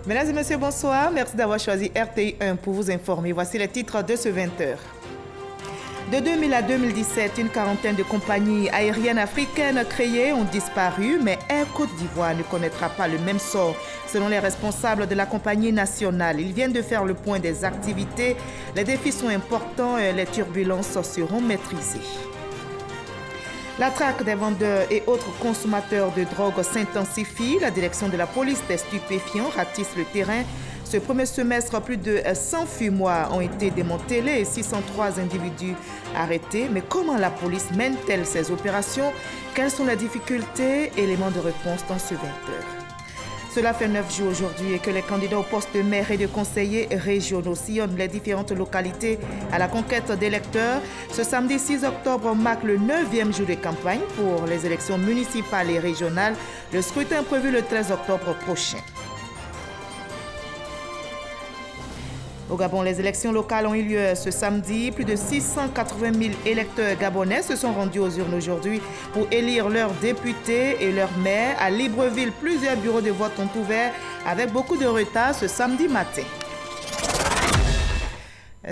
Mesdames et messieurs, bonsoir. Merci d'avoir choisi RTI1 pour vous informer. Voici les titres de ce 20h. De 2000 à 2017, une quarantaine de compagnies aériennes africaines créées ont disparu, mais Air Côte d'Ivoire ne connaîtra pas le même sort. Selon les responsables de la compagnie nationale, ils viennent de faire le point des activités. Les défis sont importants et les turbulences seront maîtrisées. La traque des vendeurs et autres consommateurs de drogue s'intensifie. La direction de la police des stupéfiants ratisse le terrain. Ce premier semestre, plus de 100 fumoirs ont été démantelés et 603 individus arrêtés. Mais comment la police mène-t-elle ces opérations? Quelles sont les difficultés? Éléments de réponse dans ce 20h. Cela fait 9 jours aujourd'hui et que les candidats au poste de maire et de conseillers régionaux sillonnent les différentes localités à la conquête d'électeurs. Ce samedi 6 octobre marque le 9e jour de campagne pour les élections municipales et régionales. Le scrutin est prévu le 13 octobre prochain. Au Gabon, les élections locales ont eu lieu ce samedi. Plus de 680 000 électeurs gabonais se sont rendus aux urnes aujourd'hui pour élire leurs députés et leurs maires. À Libreville, plusieurs bureaux de vote ont ouvert avec beaucoup de retard ce samedi matin.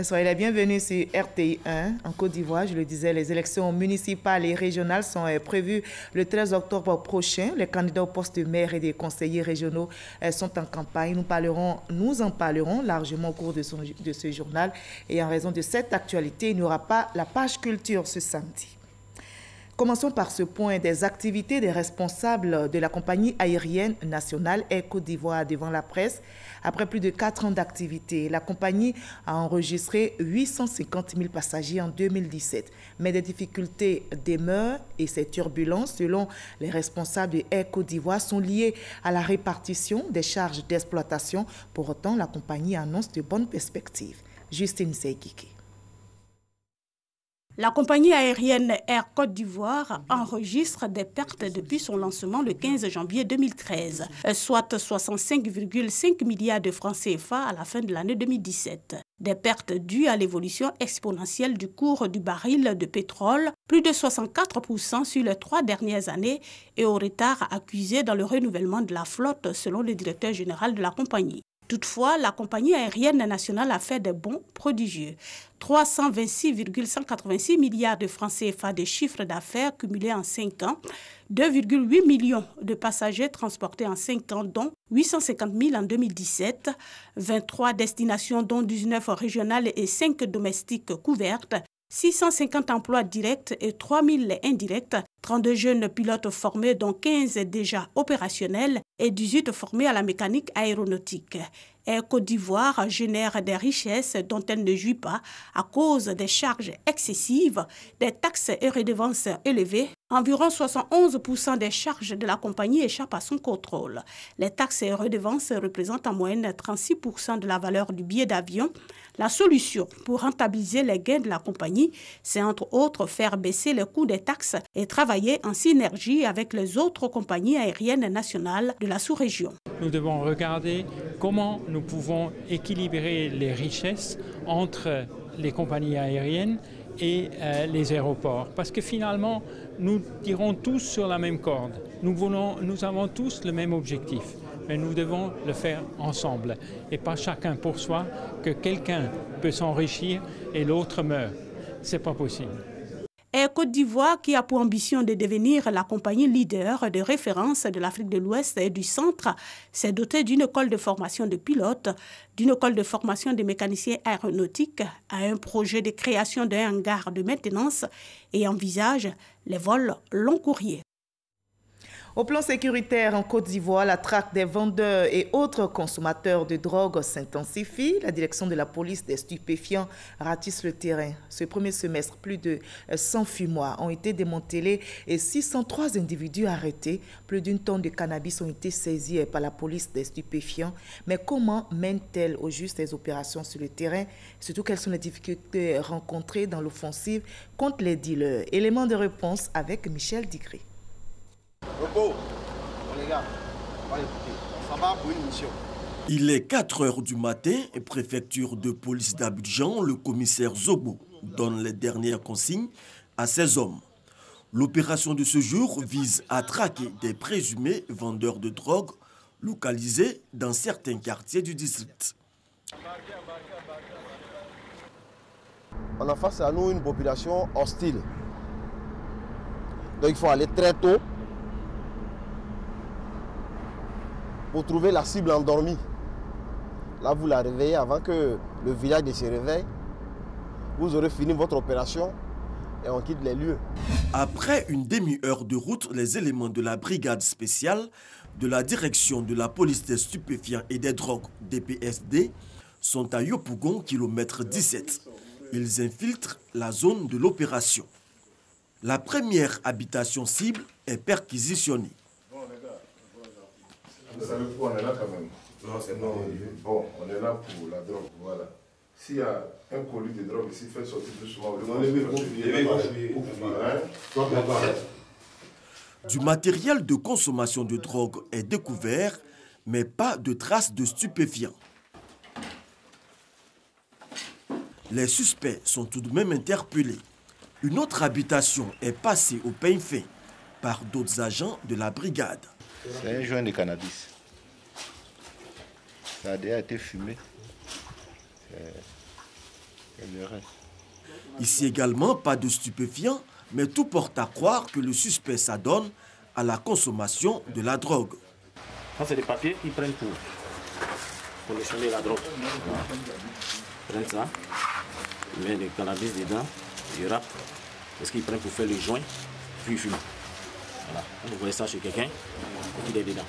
Soyez les bienvenus sur RTI1 en Côte d'Ivoire. Je le disais, les élections municipales et régionales sont prévues le 13 octobre prochain. Les candidats au poste de maire et des conseillers régionaux sont en campagne. Nous en parlerons largement au cours de ce journal. Et en raison de cette actualité, il n'y aura pas la page culture ce samedi. Commençons par ce point des activités des responsables de la compagnie aérienne nationale Air Côte d'Ivoire devant la presse. Après plus de 4 ans d'activité, la compagnie a enregistré 850 000 passagers en 2017. Mais des difficultés demeurent et ces turbulences, selon les responsables de Air Côte d'Ivoire, sont liées à la répartition des charges d'exploitation. Pour autant, la compagnie annonce de bonnes perspectives. Justine Seigiki. La compagnie aérienne Air Côte d'Ivoire enregistre des pertes depuis son lancement le 15 janvier 2013, soit 65,5 milliards de francs CFA à la fin de l'année 2017. Des pertes dues à l'évolution exponentielle du cours du baril de pétrole, plus de 64% sur les 3 dernières années, et au retard accusé dans le renouvellement de la flotte selon le directeur général de la compagnie. Toutefois, la compagnie aérienne nationale a fait des bons prodigieux. 326,186 milliards de francs CFA de chiffre d'affaires cumulés en 5 ans, 2,8 millions de passagers transportés en 5 ans, dont 850 000 en 2017, 23 destinations dont 19 régionales et 5 domestiques couvertes, 650 emplois directs et 3 000 indirects, 32 jeunes pilotes formés dont 15 déjà opérationnels et 18 formés à la mécanique aéronautique. Air Côte d'Ivoire génère des richesses dont elle ne jouit pas à cause des charges excessives, des taxes et redevances élevées. Environ 71% des charges de la compagnie échappent à son contrôle. Les taxes et redevances représentent en moyenne 36% de la valeur du billet d'avion. La solution pour rentabiliser les gains de la compagnie, c'est entre autres faire baisser les coûts des taxes et travailler en synergie avec les autres compagnies aériennes nationales de la sous-région. Nous devons regarder comment nous pouvons équilibrer les richesses entre les compagnies aériennes et les aéroports. Parce que finalement, nous tirons tous sur la même corde. Nous avons tous le même objectif. Mais nous devons le faire ensemble et pas chacun pour soi, que quelqu'un peut s'enrichir et l'autre meurt. C'est pas possible. Air Côte d'Ivoire, qui a pour ambition de devenir la compagnie leader de référence de l'Afrique de l'Ouest et du Centre, s'est dotée d'une école de formation de pilotes, d'une école de formation de mécaniciens aéronautiques, a un projet de création d'un hangar de maintenance et envisage les vols long courriers. Au plan sécuritaire en Côte d'Ivoire, la traque des vendeurs et autres consommateurs de drogue s'intensifie. La direction de la police des stupéfiants ratisse le terrain. Ce premier semestre, plus de 100 fumoirs ont été démantelés et 603 individus arrêtés. Plus d'une tonne de cannabis ont été saisis par la police des stupéfiants. Mais comment mène-t-elle au juste les opérations sur le terrain? Surtout, quelles sont les difficultés rencontrées dans l'offensive contre les dealers? Élément de réponse avec Michel Digré. Il est 4 heures du matin et préfecture de police d'Abidjan, le commissaire Zobo donne les dernières consignes à ses hommes. L'opération de ce jour vise à traquer des présumés vendeurs de drogue localisés dans certains quartiers du district. On a face à nous une population hostile. Donc il faut aller très tôt pour trouver la cible endormie. Là, vous la réveillez avant que le village ne se réveille. Vous aurez fini votre opération et on quitte les lieux. Après une demi-heure de route, les éléments de la brigade spéciale de la direction de la police des stupéfiants et des drogues DPSD sont à Yopougon, kilomètre 17. Ils infiltrent la zone de l'opération. La première habitation cible est perquisitionnée. Vous savez pourquoi on est là quand même? Non, c'est non. Bon, on est là pour la drogue, voilà. S'il y a un colis de drogue ici, faites sortir doucement. Du matériel de consommation de drogue est découvert, mais pas de traces de stupéfiants. Les suspects sont tout de même interpellés. Une autre habitation est passée au peigne fin par d'autres agents de la brigade. C'est un joint de cannabis. Ça a déjà été fumé. C'est le reste. Ici également, pas de stupéfiants, mais tout porte à croire que le suspect s'adonne à la consommation de la drogue. Ça, c'est des papiers qu'ils prennent pour collectionner la drogue. Ils prennent ça, ils mettent du cannabis dedans, ils râpent. C'est ce qu'ils prennent pour faire le joint, puis ils fument. Voilà. Vous voyez ça chez quelqu'un, il est dedans.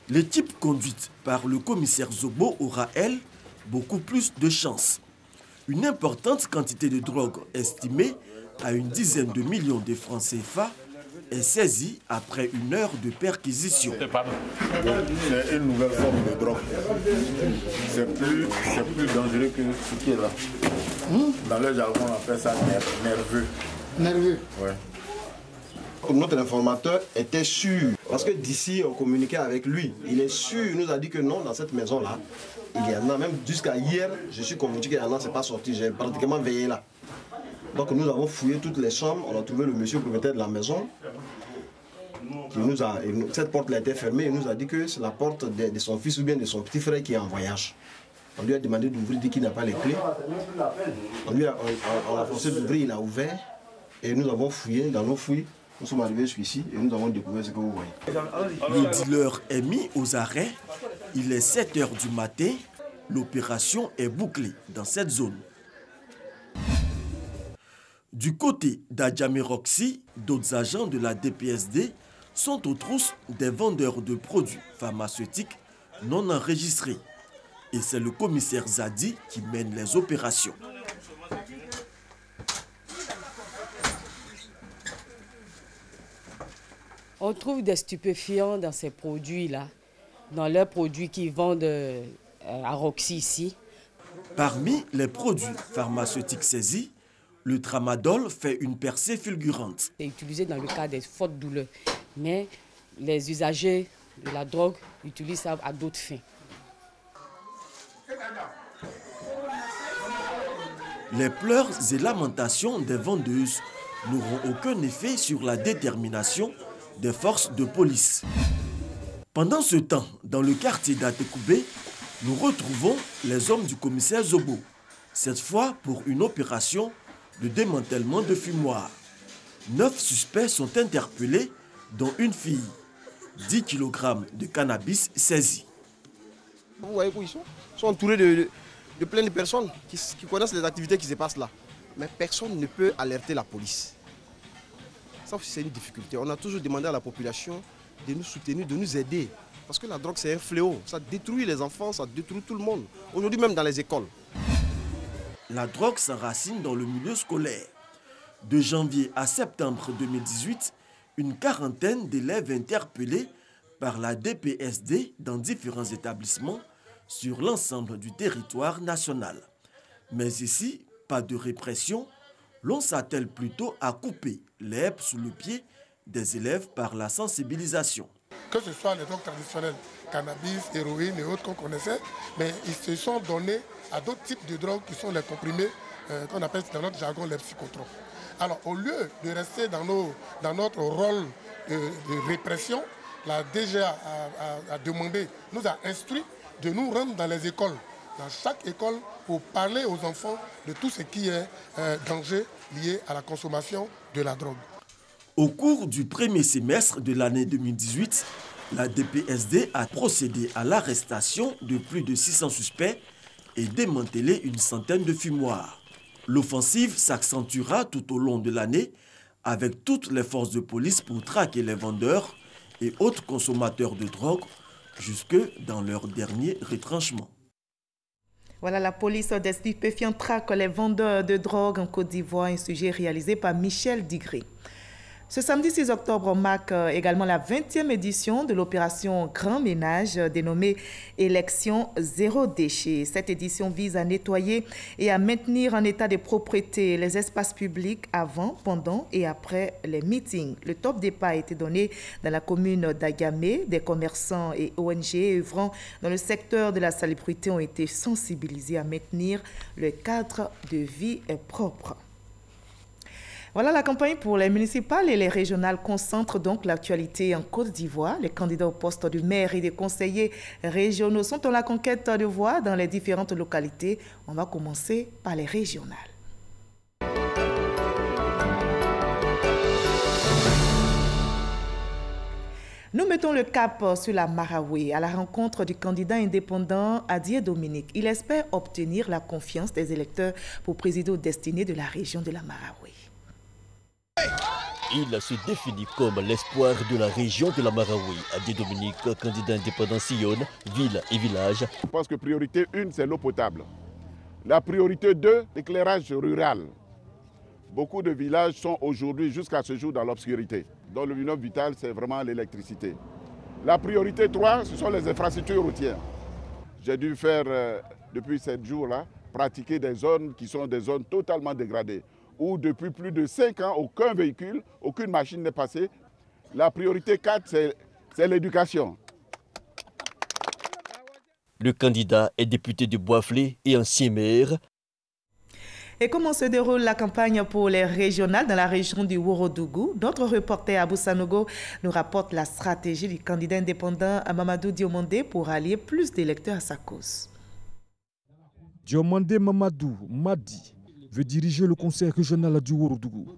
L'équipe conduite par le commissaire Zobo aura, elle, beaucoup plus de chance. Une importante quantité de drogue estimée à une dizaine de millions de francs CFA est saisie après une heure de perquisition. C'est une nouvelle forme de drogue. C'est plus dangereux que ce qui est là. Dans le jargon, on appelle ça nerveux. Nerveux? Ouais. Notre informateur était sûr, parce que d'ici on communiquait avec lui. Il est sûr, il nous a dit que non, dans cette maison-là, il y en a. Même jusqu'à hier, je suis convaincu qu'il y en a, c'est pas sorti. J'ai pratiquement veillé là. Donc nous avons fouillé toutes les chambres, on a trouvé le monsieur propriétaire de la maison. Cette porte a été fermée, il nous a dit que c'est la porte de son fils ou bien de son petit frère qui est en voyage. On lui a demandé d'ouvrir, il dit qu'il n'a pas les clés. On a forcé d'ouvrir, il a ouvert. Et nous avons fouillé, dans nos fouilles, nous sommes arrivés jusqu'ici et nous avons découvert ce que vous voyez. Le dealer est mis aux arrêts. Il est 7 h du matin. L'opération est bouclée dans cette zone. Du côté d'Adjamé Roxy, d'autres agents de la DPSD sont aux trousses des vendeurs de produits pharmaceutiques non enregistrés. Et c'est le commissaire Zadi qui mène les opérations. On trouve des stupéfiants dans ces produits-là, dans leurs produits qu'ils vendent à Roxy ici. Parmi les produits pharmaceutiques saisis, le tramadol fait une percée fulgurante. C'est utilisé dans le cas des fortes douleurs, mais les usagers de la drogue utilisent ça à d'autres fins. Les pleurs et lamentations des vendeuses n'auront aucun effet sur la détermination des forces de police. Pendant ce temps, dans le quartier d'Atekoubé, nous retrouvons les hommes du commissaire Zobo, cette fois pour une opération de démantèlement de fumoir. 9 suspects sont interpellés, dont une fille. 10 kg de cannabis saisis. Vous voyez où ils sont? Ils sont entourés de plein de personnes qui connaissent les activités qui se passent là. Mais personne ne peut alerter la police. Ça aussi, c'est une difficulté. On a toujours demandé à la population de nous soutenir, de nous aider. Parce que la drogue, c'est un fléau. Ça détruit les enfants, ça détruit tout le monde. Aujourd'hui, même dans les écoles. La drogue s'enracine dans le milieu scolaire. De janvier à septembre 2018, une quarantaine d'élèves interpellés par la DPSD dans différents établissements sur l'ensemble du territoire national. Mais ici, pas de répression. L'on s'attelle plutôt à couper l'herbe sous le pied des élèves par la sensibilisation. Que ce soit les drogues traditionnelles, cannabis, héroïne et autres qu'on connaissait, mais ils se sont donnés à d'autres types de drogues qui sont les comprimés qu'on appelle dans notre jargon les psychotropes. Alors, au lieu de rester dans notre rôle de répression, la DGA a demandé, nous a instruit de nous rendre dans les écoles, dans chaque école, pour parler aux enfants de tout ce qui est danger lié à la consommation de la drogue. Au cours du premier semestre de l'année 2018, la DPSD a procédé à l'arrestation de plus de 600 suspects et démantelé une centaine de fumoirs. L'offensive s'accentuera tout au long de l'année avec toutes les forces de police pour traquer les vendeurs et autres consommateurs de drogue jusque dans leur dernier retranchement. Voilà, la police des stupéfiants traque les vendeurs de drogue en Côte d'Ivoire, un sujet réalisé par Michel Digré. Ce samedi 6 octobre marque également la 20e édition de l'opération Grand Ménage dénommée Élection Zéro Déchet. Cette édition vise à nettoyer et à maintenir en état de propreté les espaces publics avant, pendant et après les meetings. Le top départ a été donné dans la commune d'Agamé. Des commerçants et ONG œuvrant dans le secteur de la salubrité ont été sensibilisés à maintenir le cadre de vie propre. Voilà, la campagne pour les municipales et les régionales concentre donc l'actualité en Côte d'Ivoire. Les candidats au poste de maire et des conseillers régionaux sont en la conquête de voix dans les différentes localités. On va commencer par les régionales. Nous mettons le cap sur la Marawi à la rencontre du candidat indépendant Adié Dominique. Il espère obtenir la confiance des électeurs pour présider aux destinées de la région de la Marawi. Il se définit comme l'espoir de la région de la Marawi. Adié Dominique, candidat indépendant sillonne ville et village. Je pense que priorité 1, c'est l'eau potable. La priorité 2, l'éclairage rural. Beaucoup de villages sont aujourd'hui, jusqu'à ce jour, dans l'obscurité. Dans le minimum vital, c'est vraiment l'électricité. La priorité 3, ce sont les infrastructures routières. J'ai dû faire, depuis 7 jours-là, pratiquer des zones qui sont des zones totalement dégradées, où depuis plus de 5 ans, aucun véhicule, aucune machine n'est passée. La priorité 4, c'est l'éducation. Le candidat est député de Boisflé et ancien maire. Et comment se déroule la campagne pour les régionales dans la région du Ourodougou? Notre reporter Abou Sanogo nous rapporte la stratégie du candidat indépendant Mamadou Diomandé pour allier plus d'électeurs à sa cause. Diomandé Mamadou Madi veut diriger le conseil régional du Ourodougou.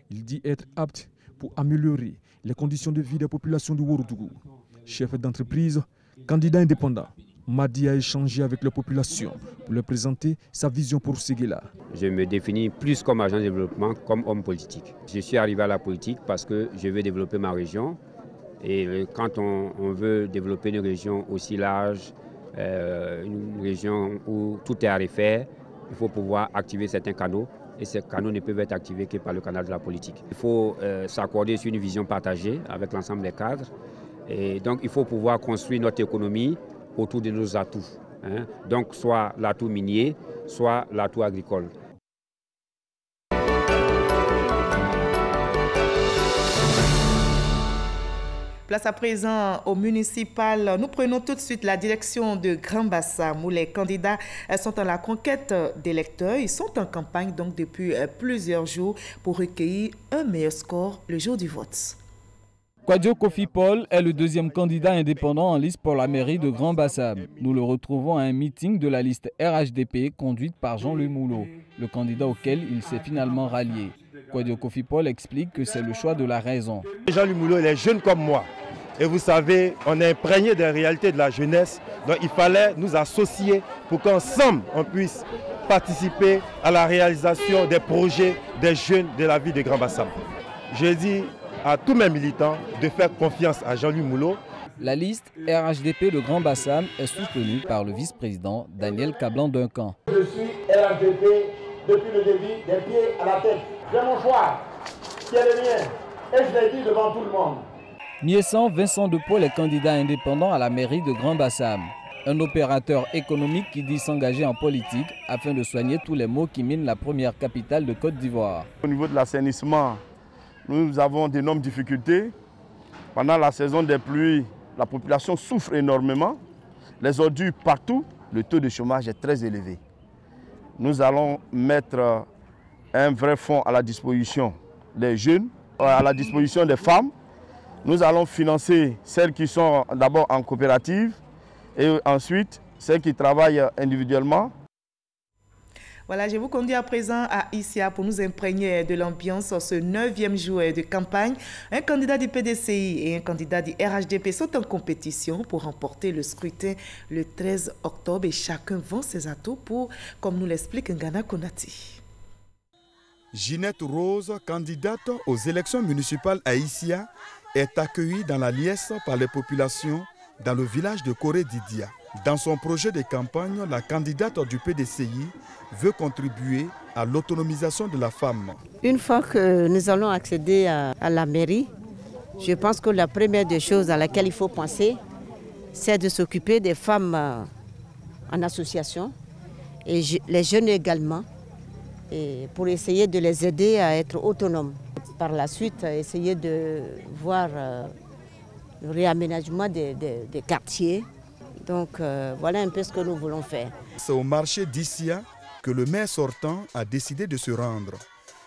Il dit être apte pour améliorer les conditions de vie des populations du Ourodougou. Chef d'entreprise, candidat indépendant, Madi a échangé avec la population pour leur présenter sa vision pour Séguéla. Je me définis plus comme agent de développement, comme homme politique. Je suis arrivé à la politique parce que je veux développer ma région. Et quand on veut développer une région aussi large, une région où tout est à refaire, il faut pouvoir activer certains canaux et ces canaux ne peuvent être activés que par le canal de la politique. Il faut s'accorder sur une vision partagée avec l'ensemble des cadres et donc il faut pouvoir construire notre économie autour de nos atouts. Donc soit l'atout minier, soit l'atout agricole. Place à présent au municipal. Nous prenons tout de suite la direction de Grand Bassam où les candidats sont en la conquête d'électeurs. Ils sont en campagne donc depuis plusieurs jours pour recueillir un meilleur score le jour du vote. Kwadio Kofi Paul est le deuxième candidat indépendant en liste pour la mairie de Grand Bassam. Nous le retrouvons à un meeting de la liste RHDP conduite par Jean-Louis Moulot, le candidat auquel il s'est finalement rallié. Kwadio Kofi Paul explique que c'est le choix de la raison. Jean-Louis Moulot, il est jeune comme moi. Et vous savez, on est imprégné des réalités de la jeunesse. Donc il fallait nous associer pour qu'ensemble on puisse participer à la réalisation des projets des jeunes de la ville de Grand Bassam. Je dis à tous mes militants de faire confiance à Jean-Louis Moulot. La liste RHDP de Grand Bassam est soutenue par le vice-président Daniel Cablan-Duncan. Je suis RHDP depuis le début, des pieds à la tête. J'ai mon choix, qui est le mien, et je l'ai dit devant tout le monde. Miessan Vincent de Paul est candidat indépendant à la mairie de Grand Bassam. Un opérateur économique qui dit s'engager en politique afin de soigner tous les maux qui minent la première capitale de Côte d'Ivoire. Au niveau de l'assainissement, nous avons d'énormes difficultés. Pendant la saison des pluies, la population souffre énormément. Les ordures partout, le taux de chômage est très élevé. nous allons mettre un vrai fonds à la disposition des jeunes, à la disposition des femmes. Nous allons financer celles qui sont d'abord en coopérative et ensuite celles qui travaillent individuellement. Voilà, je vous conduis à présent à Issia pour nous imprégner de l'ambiance ce 9e jour de campagne. Un candidat du PDCI et un candidat du RHDP sont en compétition pour remporter le scrutin le 13 octobre et chacun vend ses atouts pour, comme nous l'explique Ngana Konati. Ginette Rose, candidate aux élections municipales à Issia, est accueillie dans la liesse par les populations dans le village de Koré Didia. Dans son projet de campagne, la candidate du PDCI veut contribuer à l'autonomisation de la femme. Une fois que nous allons accéder à la mairie, je pense que la première des choses à laquelle il faut penser, c'est de s'occuper des femmes en association et les jeunes également, et pour essayer de les aider à être autonomes. Par la suite, essayer de voir le réaménagement des quartiers. Donc voilà un peu ce que nous voulons faire. C'est au marché d'Issia que le maire sortant a décidé de se rendre.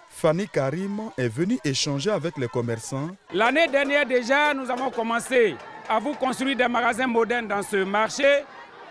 Fanny Karim est venue échanger avec les commerçants. L'année dernière déjà, nous avons commencé à vous construire des magasins modernes dans ce marché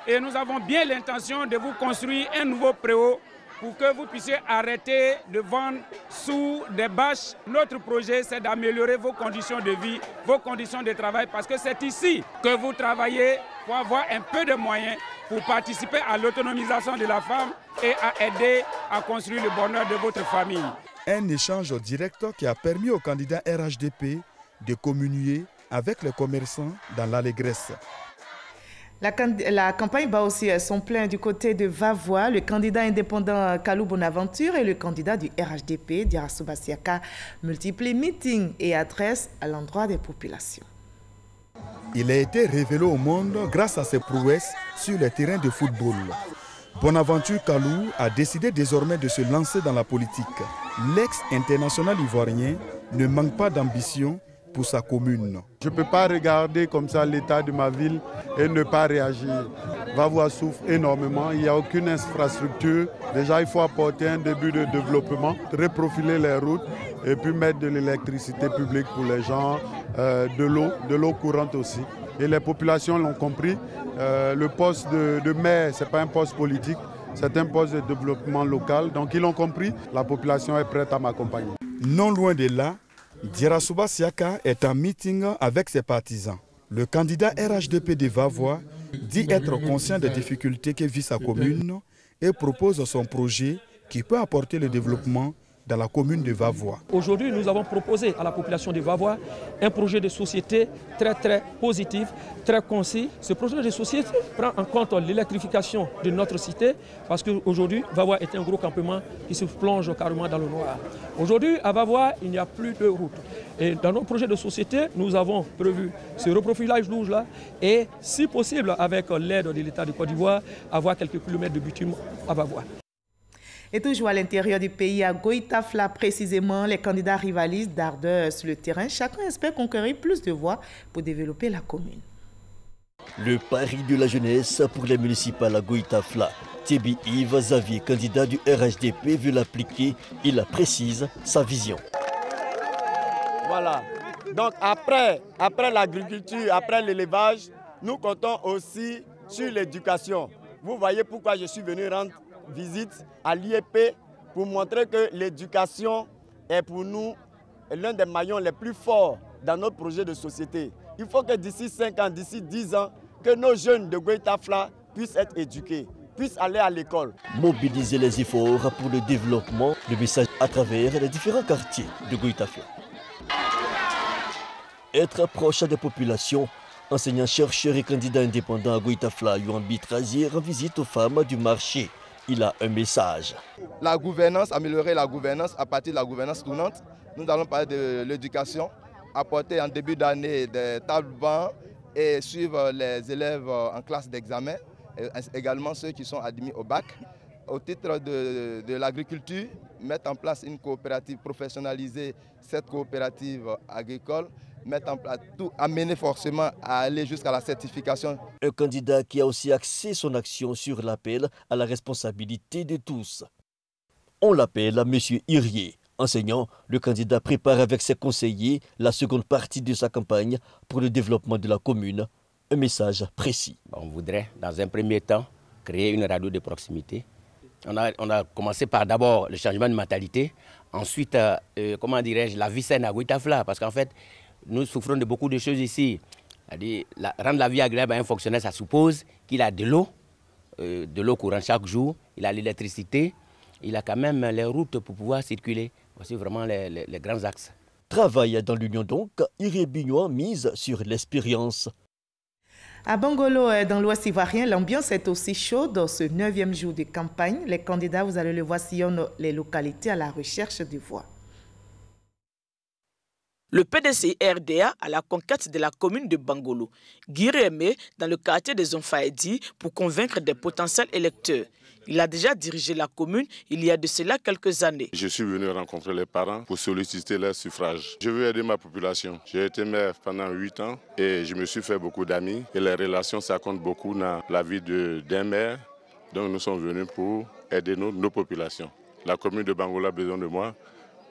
et nous avons bien l'intention de vous construire un nouveau préau pour que vous puissiez arrêter de vendre sous des bâches. Notre projet, c'est d'améliorer vos conditions de vie, vos conditions de travail, parce que c'est ici que vous travaillez pour avoir un peu de moyens pour participer à l'autonomisation de la femme et à aider à construire le bonheur de votre famille. Un échange direct qui a permis au candidat RHDP de communier avec les commerçants dans l'allégresse. La campagne bat aussi son plein du côté de Vavoie. Le candidat indépendant Kalou Bonaventure et le candidat du RHDP, Dirassouba Siaka, multiplient meetings et adresses à l'endroit des populations. Il a été révélé au monde grâce à ses prouesses sur les terrains de football. Bonaventure Kalou a décidé désormais de se lancer dans la politique. L'ex-international ivoirien ne manque pas d'ambition pour sa commune. Je ne peux pas regarder comme ça l'état de ma ville et ne pas réagir. Vavoie souffre énormément, il n'y a aucune infrastructure. Déjà, il faut apporter un début de développement, reprofiler les routes et puis mettre de l'électricité publique pour les gens, de l'eau courante aussi. Et les populations l'ont compris, le poste de maire, ce n'est pas un poste politique, c'est un poste de développement local. Donc ils l'ont compris, la population est prête à m'accompagner. Non loin de là, Dirassouba Siaka est en meeting avec ses partisans. Le candidat RHDP de Vavoie dit être conscient des difficultés que vit sa commune et propose son projet qui peut apporter le développement dans la commune de Vavoie. Aujourd'hui, nous avons proposé à la population de Vavoie un projet de société très positif, très concis. Ce projet de société prend en compte l'électrification de notre cité parce qu'aujourd'hui, Vavoie est un gros campement qui se plonge carrément dans le noir. Aujourd'hui, à Vavoie, il n'y a plus de route. Et dans notre projet de société, nous avons prévu ce reprofilage rouge-là et, si possible, avec l'aide de l'État de Côte d'Ivoire, avoir quelques kilomètres de bitume à Vavoie. Et toujours à l'intérieur du pays, à Goïtafla précisément, les candidats rivalisent d'ardeur sur le terrain. Chacun espère conquérir plus de voix pour développer la commune. Le pari de la jeunesse pour les municipales à Goïtafla. Thierry Yves Xavier, candidat du RHDP, veut l'appliquer. Il précise sa vision. Voilà. Donc après l'agriculture, après l'élevage, nous comptons aussi sur l'éducation. Vous voyez pourquoi je suis venu rendre visite à l'IEP pour montrer que l'éducation est pour nous l'un des maillons les plus forts dans notre projet de société. Il faut que d'ici 5 ans, d'ici 10 ans, que nos jeunes de Goïtafla puissent être éduqués, puissent aller à l'école. Mobiliser les efforts pour le développement, le message à travers les différents quartiers de Goïtafla. Être proche des populations. Enseignant, chercheur et candidat indépendant à Goïtafla, Youambi Trazier rend visite aux femmes du marché. Il a un message. La gouvernance, améliorer la gouvernance à partir de la gouvernance tournante. Nous allons parler de l'éducation, apporter en début d'année des tables bancs et suivre les élèves en classe d'examen, également ceux qui sont admis au bac. Au titre de l'agriculture, mettre en place une coopérative, professionnaliser cette coopérative agricole mettre en place, tout amener forcément à aller jusqu'à la certification. Un candidat qui a aussi axé son action sur l'appel à la responsabilité de tous. On l'appelle M. Irié. Enseignant, le candidat prépare avec ses conseillers la seconde partie de sa campagne pour le développement de la commune. Un message précis. On voudrait, dans un premier temps, créer une radio de proximité. On a commencé par d'abord le changement de mentalité, ensuite, comment dirais-je, la vie saine à Goïta-Fla, parce qu'en fait, nous souffrons de beaucoup de choses ici. C'est-à-dire, rendre la vie agréable à un fonctionnaire, ça suppose qu'il a de l'eau courante chaque jour, il a l'électricité, il a quand même les routes pour pouvoir circuler. Voici vraiment les grands axes. Travail dans l'Union donc, Irié Bignois mise sur l'expérience. À Bangolo, dans l'Ouest ivoirien, l'ambiance est aussi chaude. Ce 9e jour de campagne, les candidats, vous allez le voir, sillonnent les localités à la recherche de voix. Le PDCI-RDA à la conquête de la commune de Bangolo. Guy Rémé dans le quartier des Onfaedi pour convaincre des potentiels électeurs. Il a déjà dirigé la commune il y a de cela quelques années. Je suis venu rencontrer les parents pour solliciter leur suffrage. Je veux aider ma population. J'ai été maire pendant 8 ans et je me suis fait beaucoup d'amis. Et les relations, ça compte beaucoup dans la vie d'un maire. Donc nous sommes venus pour aider nos populations. La commune de Bangolo a besoin de moi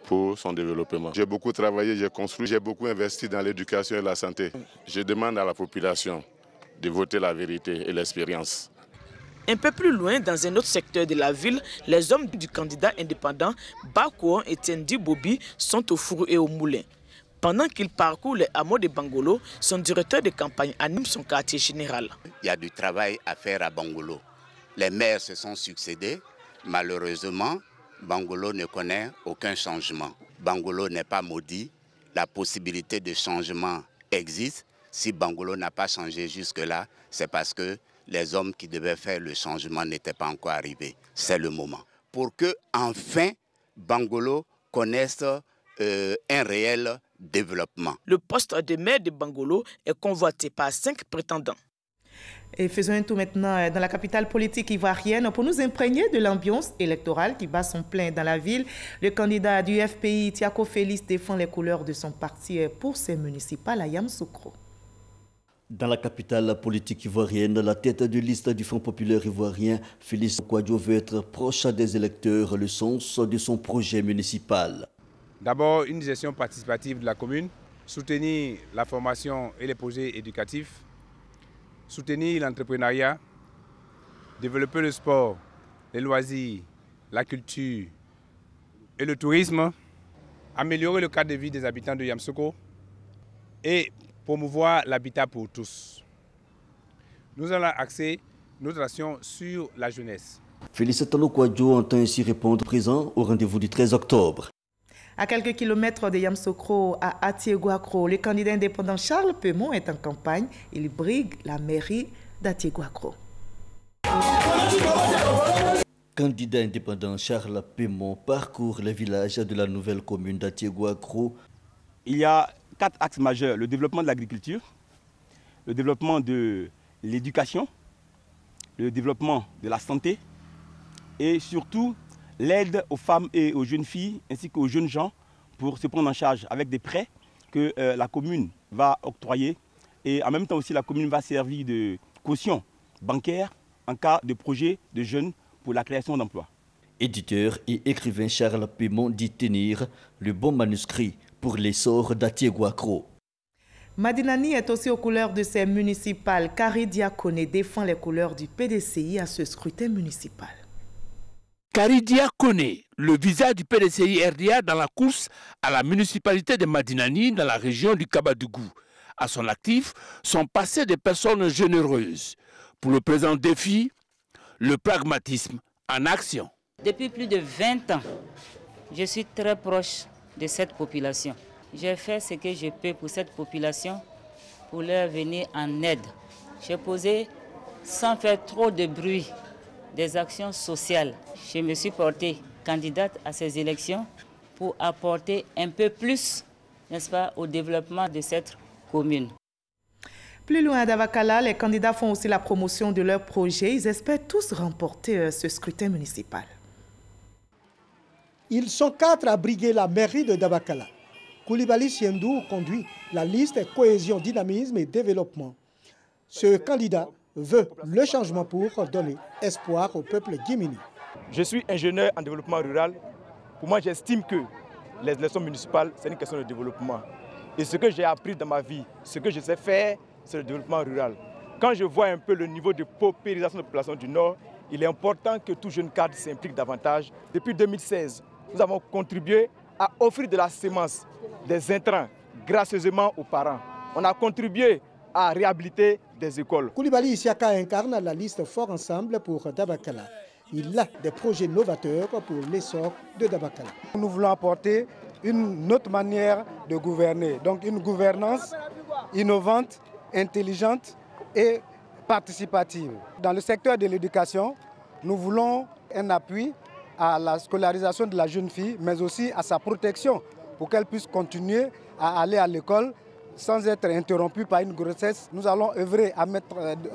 pour son développement. J'ai beaucoup travaillé, j'ai construit, j'ai beaucoup investi dans l'éducation et la santé. Je demande à la population de voter la vérité et l'expérience. Un peu plus loin, dans un autre secteur de la ville, les hommes du candidat indépendant Bakouan et Tiendi Bobi sont au four et au moulin. Pendant qu'il parcourt les hameaux de Bangolo, son directeur de campagne anime son quartier général. Il y a du travail à faire à Bangolo. Les maires se sont succédés. Malheureusement, Bangolo ne connaît aucun changement. Bangolo n'est pas maudit. La possibilité de changement existe. Si Bangolo n'a pas changé jusque-là, c'est parce que les hommes qui devaient faire le changement n'étaient pas encore arrivés. C'est le moment. Pour que, enfin, Bangolo connaisse un réel développement. Le poste de maire de Bangolo est convoité par 5 prétendants. Et faisons un tour maintenant dans la capitale politique ivoirienne pour nous imprégner de l'ambiance électorale qui bat son plein dans la ville. Le candidat du FPI, Tiako Félix, défend les couleurs de son parti pour ses municipales à Yamoussoukro. Dans la capitale politique ivoirienne, la tête de liste du Front populaire ivoirien, Félix Kouadio, veut être proche des électeurs, le sens de son projet municipal. D'abord, une gestion participative de la commune, soutenir la formation et les projets éducatifs, soutenir l'entrepreneuriat, développer le sport, les loisirs, la culture et le tourisme, améliorer le cadre de vie des habitants de Yamoussoukro et promouvoir l'habitat pour tous. Nous allons axer notre action sur la jeunesse. Félix Kouadio entend ainsi répondre présent au rendez-vous du 13 octobre. À quelques kilomètres de Yamoussoukro, à Atiéguakro, le candidat indépendant Charles Pémon est en campagne. Il brigue la mairie d'Atiéguakro. Candidat indépendant Charles Pémon parcourt les villages de la nouvelle commune d'Atiéguakro. Il y a 4 axes majeurs: le développement de l'agriculture, le développement de l'éducation, le développement de la santé et surtout l'aide aux femmes et aux jeunes filles ainsi qu'aux jeunes gens pour se prendre en charge avec des prêts que la commune va octroyer. Et en même temps aussi, la commune va servir de caution bancaire en cas de projet de jeunes pour la création d'emplois. Éditeur et écrivain Charles Pémon dit tenir le bon manuscrit pour l'essor d'Atiéguakro. Madinani est aussi aux couleurs de ses municipales. Kari Diakone défend les couleurs du PDCI à ce scrutin municipal. Kari Diakone, le visage du PDCI-RDA dans la course à la municipalité de Madinani dans la région du Kabadougou. À son actif, sont passées des personnes généreuses. Pour le présent défi, le pragmatisme en action. Depuis plus de 20 ans, je suis très proche de cette population. J'ai fait ce que je peux pour cette population, pour leur venir en aide. J'ai posé, sans faire trop de bruit, des actions sociales. Je me suis portée candidate à ces élections pour apporter un peu plus, n'est-ce pas, au développement de cette commune. Plus loin à Dabakala, les candidats font aussi la promotion de leur projet. Ils espèrent tous remporter ce scrutin municipal. Ils sont 4 à briguer la mairie de Dabakala. Koulibaly Siendou conduit la liste Cohésion, Dynamisme et Développement. Ce candidat veut le changement pour donner espoir au peuple guinéen. Je suis ingénieur en développement rural. Pour moi, j'estime que les élections municipales, c'est une question de développement. Et ce que j'ai appris dans ma vie, ce que je sais faire, c'est le développement rural. Quand je vois un peu le niveau de paupérisation de la population du Nord, il est important que tout jeune cadre s'implique davantage. Depuis 2016, nous avons contribué à offrir de la semence, des intrants, gracieusement aux parents. On a contribué à réhabiliter des écoles. Koulibaly Isiaka incarne la liste Fort Ensemble pour Dabakala. Il a des projets novateurs pour l'essor de Dabakala. Nous voulons apporter une autre manière de gouverner, donc une gouvernance innovante, intelligente et participative. Dans le secteur de l'éducation, nous voulons un appui à la scolarisation de la jeune fille, mais aussi à sa protection pour qu'elle puisse continuer à aller à l'école sans être interrompue par une grossesse. Nous allons œuvrer à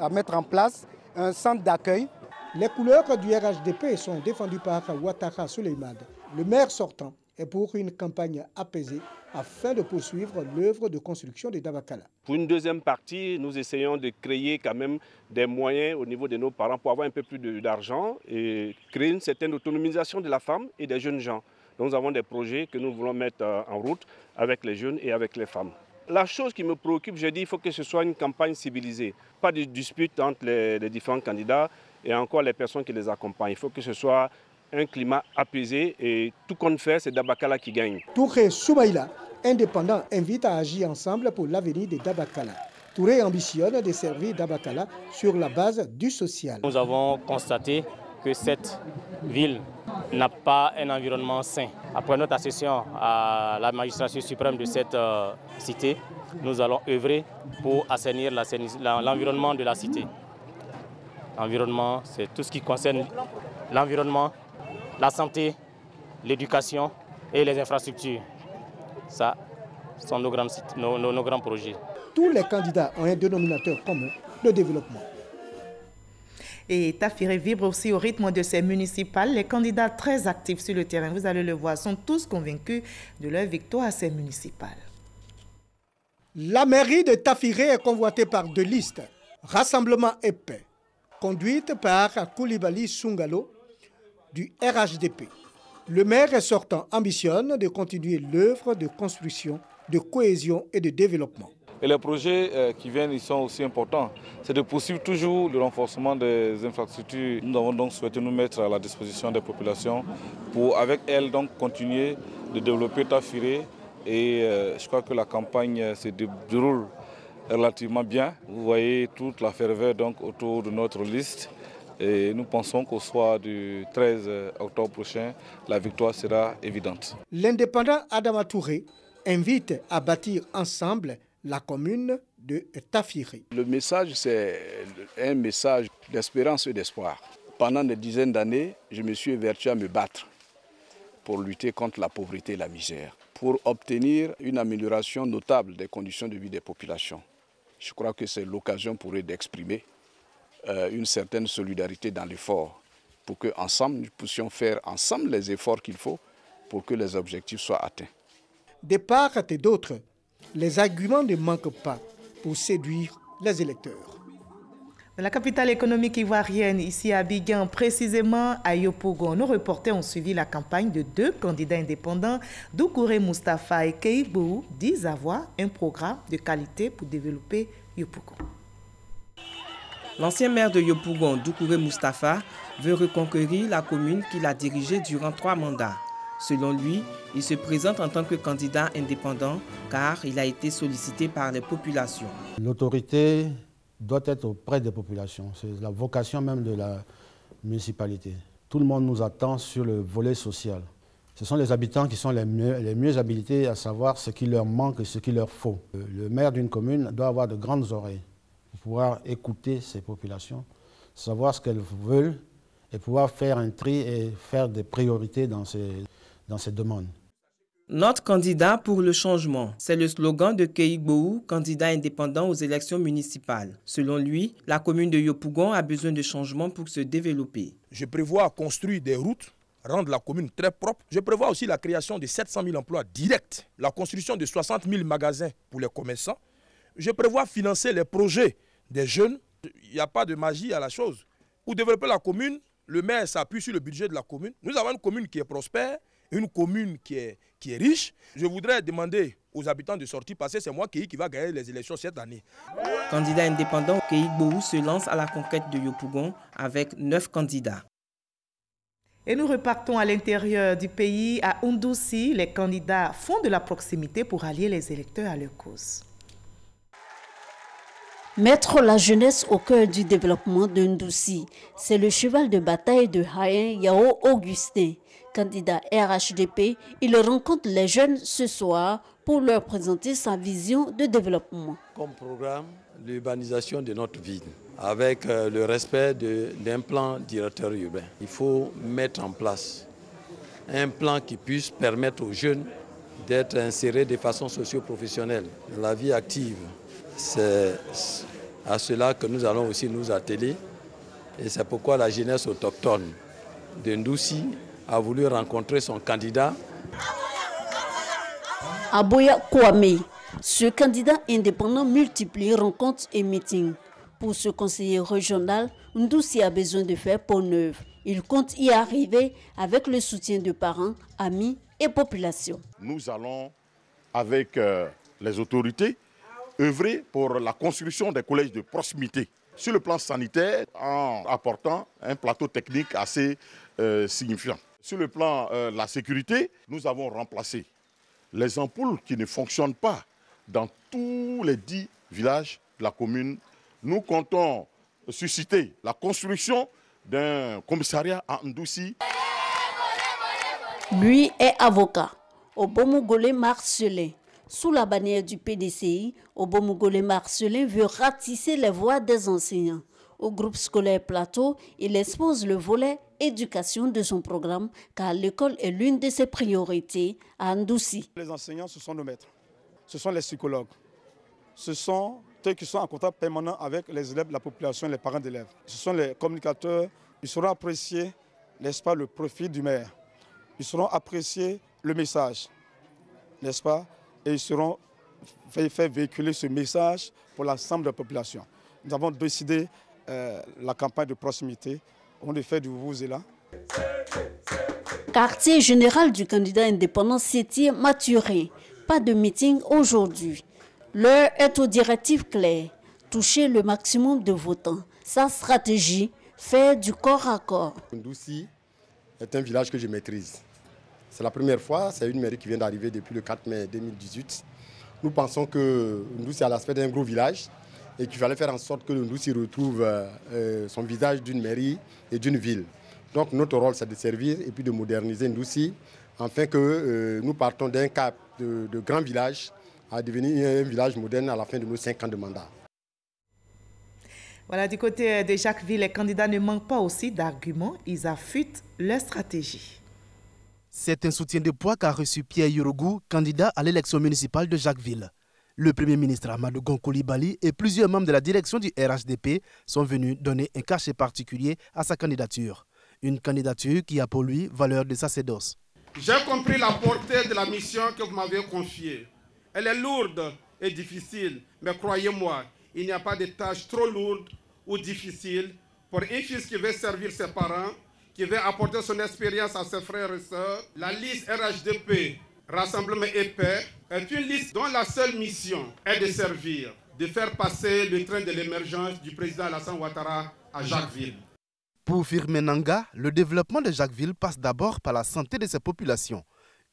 mettre en place un centre d'accueil. Les couleurs du RHDP sont défendues par Ouattara Souleymane. Le maire sortant est pour une campagne apaisée afin de poursuivre l'œuvre de construction de Dabakala. Pour une deuxième partie, nous essayons de créer quand même des moyens au niveau de nos parents pour avoir un peu plus d'argent et créer une certaine autonomisation de la femme et des jeunes gens. Donc nous avons des projets que nous voulons mettre en route avec les jeunes et avec les femmes. La chose qui me préoccupe, j'ai dit, il faut que ce soit une campagne civilisée. Pas de dispute entre les différents candidats et encore les personnes qui les accompagnent. Il faut que ce soit un climat apaisé et tout compte fait, c'est Dabakala qui gagne. Touré Soumaïla, indépendant, invite à agir ensemble pour l'avenir de Dabakala. Touré ambitionne de servir Dabakala sur la base du social. Nous avons constaté que cette ville n'a pas un environnement sain. Après notre accession à la magistrature suprême de cette cité, nous allons œuvrer pour assainir l'environnement de la cité. L'environnement, c'est tout ce qui concerne l'environnement, la santé, l'éducation et les infrastructures. Ça sont nos grands projets. Tous les candidats ont un dénominateur commun, le développement. Et Tafiré vibre aussi au rythme de ces municipales. Les candidats très actifs sur le terrain, vous allez le voir, sont tous convaincus de leur victoire à ces municipales. La mairie de Tafiré est convoitée par deux listes. Rassemblement et paix, conduite par Koulibaly Sungalo du RHDP. Le maire sortant ambitionne de continuer l'œuvre de construction, de cohésion et de développement. Et les projets qui viennent, ils sont aussi importants. C'est de poursuivre toujours le renforcement des infrastructures. Nous avons donc souhaité nous mettre à la disposition des populations pour, avec elles, donc, continuer de développer Tafiré. Et je crois que la campagne se déroule relativement bien. Vous voyez toute la ferveur donc, autour de notre liste. Et nous pensons qu'au soir du 13 octobre prochain, la victoire sera évidente. L'indépendant Adama Touré invite à bâtir ensemble la commune de Tafiré. Le message, c'est un message d'espérance et d'espoir. Pendant des dizaines d'années, je me suis évertué à me battre pour lutter contre la pauvreté et la misère, pour obtenir une amélioration notable des conditions de vie des populations. Je crois que c'est l'occasion pour eux d'exprimer une certaine solidarité dans l'effort, pour qu'ensemble, nous puissions faire ensemble les efforts qu'il faut pour que les objectifs soient atteints. De part et d'autre, les arguments ne manquent pas pour séduire les électeurs. Dans la capitale économique ivoirienne, ici à Abidjan, précisément à Yopougon, nos reporters ont suivi la campagne de deux candidats indépendants, Doucouré Moustapha et Keï Boou, disent avoir un programme de qualité pour développer Yopougon. L'ancien maire de Yopougon, Doucouré Moustapha, veut reconquérir la commune qu'il a dirigée durant 3 mandats. Selon lui, il se présente en tant que candidat indépendant car il a été sollicité par les populations. L'autorité doit être auprès des populations. C'est la vocation même de la municipalité. Tout le monde nous attend sur le volet social. Ce sont les habitants qui sont les mieux habilités à savoir ce qui leur manque et ce qu'il leur faut. Le maire d'une commune doit avoir de grandes oreilles pour pouvoir écouter ces populations, savoir ce qu'elles veulent et pouvoir faire un tri et faire des priorités dans ces demandes. Notre candidat pour le changement, c'est le slogan de Keï Boou, candidat indépendant aux élections municipales. Selon lui, la commune de Yopougon a besoin de changement pour se développer. Je prévois construire des routes rendre la commune très propre. Je prévois aussi la création de 700 000 emplois directs, la construction de 60 000 magasins pour les commerçants. Je prévois financer les projets des jeunes. Il n'y a pas de magie à la chose. Pour développer la commune, le maire s'appuie sur le budget de la commune. Nous avons une commune qui est prospère, une commune qui est riche. Je voudrais demander aux habitants de sortir parce que c'est moi qui va gagner les élections cette année. Candidat indépendant, Keïk Bohou se lance à la conquête de Yopougon avec 9 candidats. Et nous repartons à l'intérieur du pays. À Ndoussi, les candidats font de la proximité pour allier les électeurs à leur cause. Mettre la jeunesse au cœur du développement de Ndoussi, c'est le cheval de bataille de Hayen Yao Augustin. Candidat RHDP, il rencontre les jeunes ce soir pour leur présenter sa vision de développement. Comme programme, l'urbanisation de notre ville, avec le respect d'un plan directeur urbain. Il faut mettre en place un plan qui puisse permettre aux jeunes d'être insérés de façon socio-professionnelle dans la vie active. C'est à cela que nous allons aussi nous atteler et c'est pourquoi la jeunesse autochtone de Ndoussi a voulu rencontrer son candidat. Aboya Kouame, ce candidat indépendant multiplie rencontres et meetings. Pour ce conseiller régional, Ndoussi a besoin de faire peau neuve. Il compte y arriver avec le soutien de parents, amis et population. Nous allons, avec les autorités, œuvrer pour la construction des collèges de proximité. Sur le plan sanitaire, en apportant un plateau technique assez signifiant. Sur le plan de la sécurité, nous avons remplacé les ampoules qui ne fonctionnent pas dans tous les 10 villages de la commune. Nous comptons susciter la construction d'un commissariat à Ndoussi. Lui est avocat. Obomogole Marcelin. Sous la bannière du PDCI, Obomogole Marcelin veut ratisser les voix des enseignants. Au groupe scolaire Plateau, il expose le volet éducation de son programme car l'école est l'une de ses priorités à Ndoussi. Les enseignants, ce sont nos maîtres, ce sont les psychologues, ce sont ceux qui sont en contact permanent avec les élèves, la population, les parents d'élèves. Ce sont les communicateurs, ils sauront apprécier, n'est-ce pas, le profil du maire. Ils sauront apprécier le message, n'est-ce pas, et ils sauront faire véhiculer ce message pour l'ensemble de la population. Nous avons décidé la campagne de proximité. On le fait du vous et là. Quartier général du candidat indépendant s'étire Mathurin. Pas de meeting aujourd'hui. L'heure est aux directives claires. Toucher le maximum de votants. Sa stratégie, faire du corps à corps. Ndoussi est un village que je maîtrise. C'est la première fois, c'est une mairie qui vient d'arriver depuis le 4 mai 2018. Nous pensons que Ndoussi a l'aspect d'un gros village et qu'il fallait faire en sorte que Ndoussi retrouve son visage d'une mairie et d'une ville. Donc notre rôle, c'est de servir et puis de moderniser Ndoussi, afin que nous partons d'un cap de grand village à devenir un village moderne à la fin de nos 5 ans de mandat. Voilà, du côté de Jacquesville, les candidats ne manquent pas aussi d'arguments, ils affûtent leur stratégie. C'est un soutien de poids qu'a reçu Pierre Yorougou, candidat à l'élection municipale de Jacquesville. Le Premier ministre Amadou Gon Coulibaly et plusieurs membres de la direction du RHDP sont venus donner un cachet particulier à sa candidature. Une candidature qui a pour lui valeur de sacerdoce. J'ai compris la portée de la mission que vous m'avez confiée. Elle est lourde et difficile, mais croyez-moi, il n'y a pas de tâche trop lourde ou difficile pour un fils qui veut servir ses parents, qui veut apporter son expérience à ses frères et sœurs. La liste RHDP, Rassemblement et Paix, est une liste dont la seule mission est de servir, de faire passer le train de l'émergence du président Alassane Ouattara à Jacquesville. Pour Firmin Nanga, le développement de Jacquesville passe d'abord par la santé de ses populations.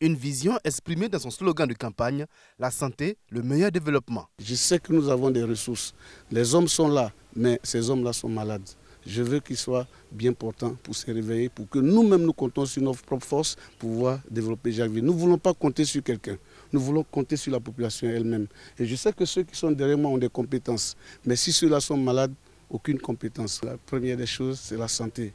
Une vision exprimée dans son slogan de campagne, la santé, le meilleur développement. Je sais que nous avons des ressources. Les hommes sont là, mais ces hommes-là sont malades. Je veux qu'ils soient bien portants pour se réveiller, pour que nous-mêmes nous comptons sur notre propre force pour pouvoir développer Jacquesville. Nous ne voulons pas compter sur quelqu'un, nous voulons compter sur la population elle-même. Et je sais que ceux qui sont derrière moi ont des compétences, mais si ceux-là sont malades, aucune compétence. La première des choses, c'est la santé.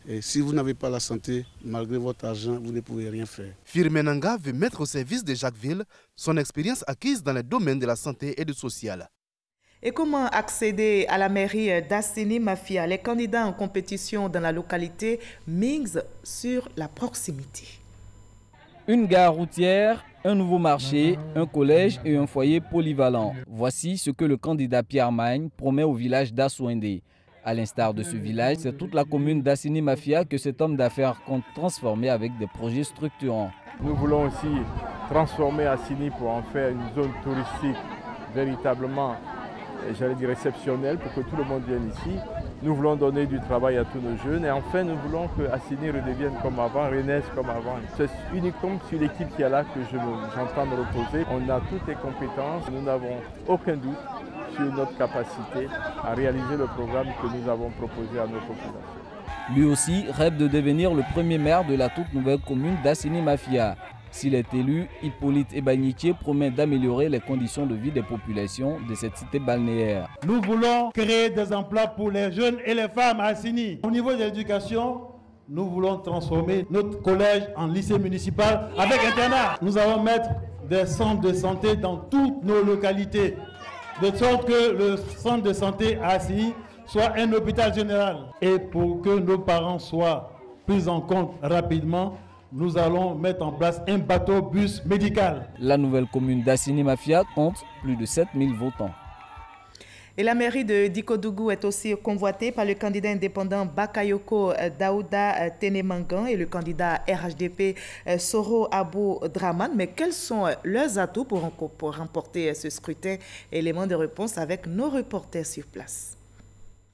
Et si vous n'avez pas la santé, malgré votre argent, vous ne pouvez rien faire. Firmin Nanga veut mettre au service de Jacquesville son expérience acquise dans les domaines de la santé et du social. Et comment accéder à la mairie d'Assini Mafia? Les candidats en compétition dans la localité misent sur la proximité. Une gare routière, un nouveau marché, un collège et un foyer polyvalent. Voici ce que le candidat Pierre Magne promet au village d'Assouindé. À l'instar de ce village, c'est toute la commune d'Assini Mafia que cet homme d'affaires compte transformer avec des projets structurants. Nous voulons aussi transformer Assini pour en faire une zone touristique véritablement, j'allais dire, exceptionnelle pour que tout le monde vienne ici. Nous voulons donner du travail à tous nos jeunes et enfin nous voulons que Assini redevienne comme avant, renaisse comme avant. C'est uniquement sur l'équipe qui est là que j'entends me reposer. On a toutes les compétences, nous n'avons aucun doute sur notre capacité à réaliser le programme que nous avons proposé à nos populations. Lui aussi rêve de devenir le premier maire de la toute nouvelle commune d'Assini Mafia. S'il est élu, Hippolyte Ebanitié promet d'améliorer les conditions de vie des populations de cette cité balnéaire. Nous voulons créer des emplois pour les jeunes et les femmes à Assini. Au niveau de l'éducation, nous voulons transformer notre collège en lycée municipal avec internat. Nous allons mettre des centres de santé dans toutes nos localités, de sorte que le centre de santé à Assini soit un hôpital général. Et pour que nos parents soient pris en compte rapidement, nous allons mettre en place un bateau-bus médical. La nouvelle commune d'Assini Mafia compte plus de 7000 votants. Et la mairie de Dikodougou est aussi convoitée par le candidat indépendant Bakayoko Daouda Tenemangan et le candidat RHDP Soro Abou Draman. Mais quels sont leurs atouts pour remporter ce scrutin? Élément de réponse avec nos reporters sur place.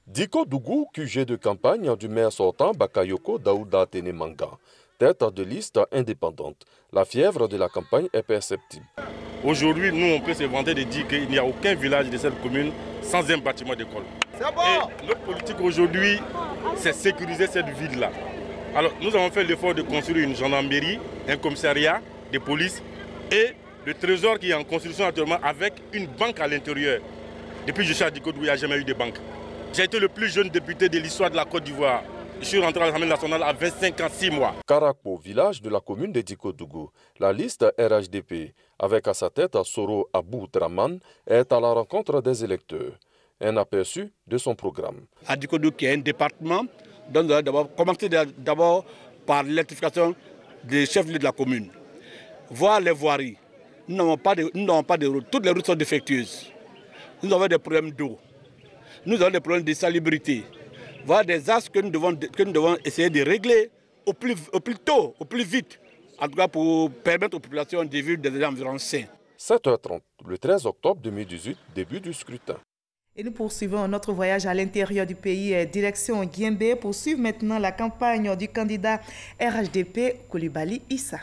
Dikodougou, QG de campagne du maire sortant Bakayoko Daouda Tenemangan. Tête de liste indépendante. La fièvre de la campagne est perceptible. Aujourd'hui, nous, on peut se vanter de dire qu'il n'y a aucun village de cette commune sans un bâtiment d'école. Et notre politique aujourd'hui, c'est sécuriser cette ville-là. Alors, nous avons fait l'effort de construire une gendarmerie, un commissariat de police et le trésor qui est en construction actuellement avec une banque à l'intérieur. Depuis que je suis à Dikodougou, il n'y a jamais eu de banque. J'ai été le plus jeune député de l'histoire de la Côte d'Ivoire. Je suis rentré à l'Assemblée nationale à 25 ans, 6 mois. Karakpo, village de la commune de Dikodougou, la liste RHDP, avec à sa tête Soro Abou Draman, est à la rencontre des électeurs. Un aperçu de son programme. À Dikodougou, qui est un département, nous allons commencer d'abord par l'électrification des chefs-lieux de la commune. Voir les voiries. Nous n'avons pas de routes. Toutes les routes sont défectueuses. Nous avons des problèmes d'eau. Nous avons des problèmes de salubrité. Voilà des axes que nous devons essayer de régler au plus tôt, au plus vite, en tout cas pour permettre aux populations de vivre des environs sains. 7h30, le 13 octobre 2018, début du scrutin. Et nous poursuivons notre voyage à l'intérieur du pays, direction Guimbé, pour suivre maintenant la campagne du candidat RHDP Coulibaly Issa.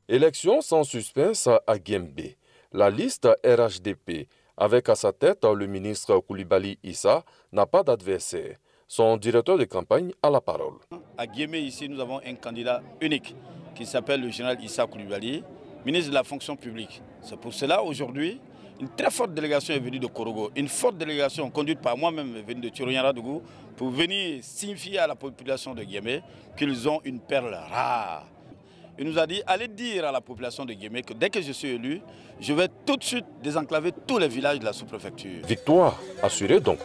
Élection sans suspense à Guimbé. La liste RHDP, avec à sa tête le ministre Coulibaly Issa, n'a pas d'adversaire. Son directeur de campagne a la parole. À Guémé, ici, nous avons un candidat unique qui s'appelle le général Issa Coulibaly, ministre de la fonction publique. C'est pour cela, aujourd'hui, une très forte délégation est venue de Korogo. Une forte délégation conduite par moi-même est venue de Tiroyaradougou pour venir signifier à la population de Guémé qu'ils ont une perle rare. Il nous a dit, allez dire à la population de Guémé que dès que je suis élu, je vais tout de suite désenclaver tous les villages de la sous-préfecture. Victoire assurée donc.